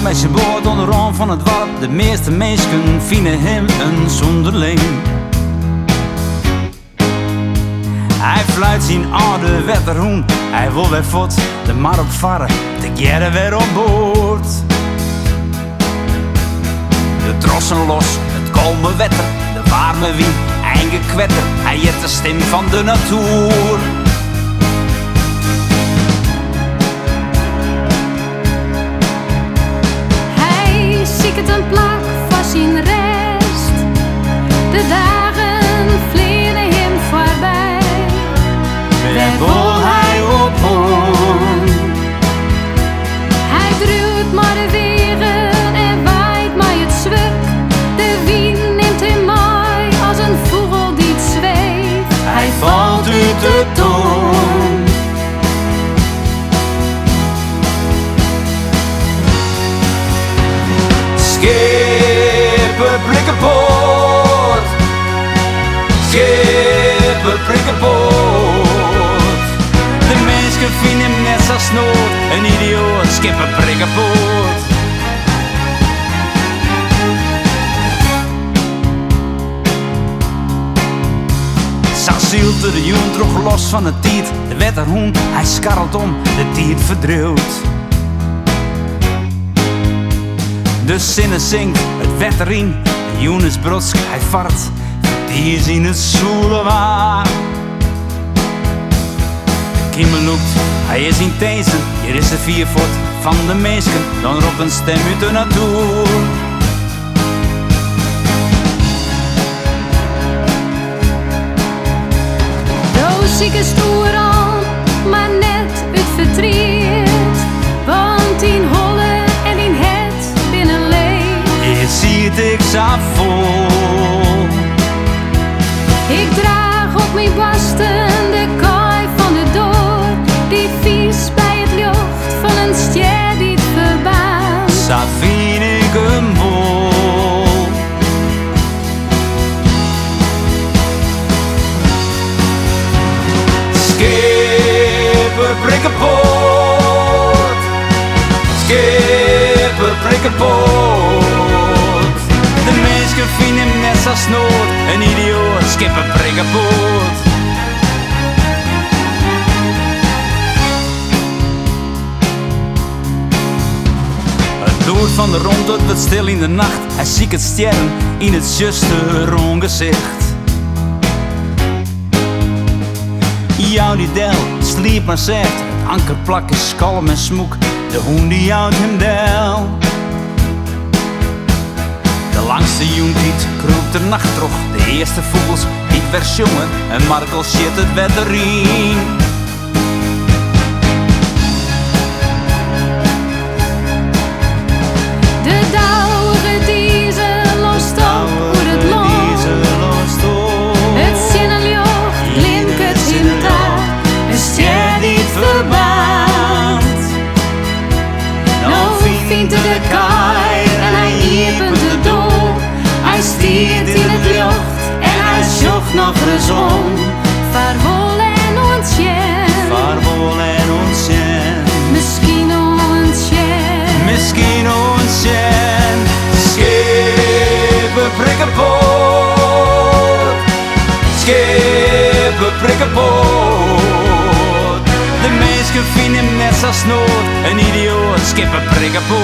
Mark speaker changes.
Speaker 1: Uit met zijn boord onder de rand van het dorp. De meeste mensen vinden hem een zonderling. Hij fluit zijn oude wetterhoen. Hij wil weer voort, de mar opvaren, te keren weer op boord. De trossen los, het kalme wetter, de warme wind, eigen kwetter. Hij heeft de stem van de natuur.
Speaker 2: Hij ziet een plak van zijn rest. De dagen vliegen hem voorbij.
Speaker 1: Waar wil hij op heen?
Speaker 2: Hij druwt maar de wegen en waait maar het zwuk. De wind neemt hem mee als een vogel die het zweeft.
Speaker 1: Hij valt uit de toon. Schepen prikken poort. Schepen prikken poort. De mensen vinden hem net zo snoot. Een idioot, schepen prikken poort. Zilte de joen droeg los van de tiet. De wetterhoen, hij skarrelt om, de tiet verdruwt. De zinnen zingt, het wetter in. De joen is brotsk, hij vart. Die is in het zoele waar. Kiemel loopt, hij is in deze. Hier is de viervoet van de meesken. Dan roept een stem uit de natuur.
Speaker 2: Zieke stoer aan, maar net uit verdriet. Want in holle en in het binnenleef.
Speaker 1: Je ziet ik zo vol.
Speaker 2: Ik draag op mijn basten de kooi van de dood. Die vies bij het lucht van een ster die het verbaast.
Speaker 1: Zo vind ik hem vol. Schepen prikken poort. Schepen prikken poort. De mensen vinden hem net zo snoot. Een idioot, schepen prikken poort. Het bloed van de rond, het wordt stil in de nacht. Hij ziet het sterren in het juiste rongezicht. Jou die del, sliep maar zegt. Het ankerplak is kalm en smoek. De hoen die houdt hem del. De langste joentiet kroept de nacht terug. De eerste vogels die vers jongen. En Markel shit het wetter in.
Speaker 2: De dauwe diesel lost op hoe het loopt. Het zinnenjocht klinkert in taal. Een ster die het verbaant. Nou vindt hij de kaai en hij hiepent de door. Hij stiert in het lucht en hij zocht nog de zon. Vaarwel en ontjen.
Speaker 1: Vaarwel en ontjen.
Speaker 2: Misschien ontjen.
Speaker 1: Misschien ontjen. Schepen prikken poort. Schepen prikken poort. De mensen vinden hem net zo snoot. Een idioot, schepen prikken poort.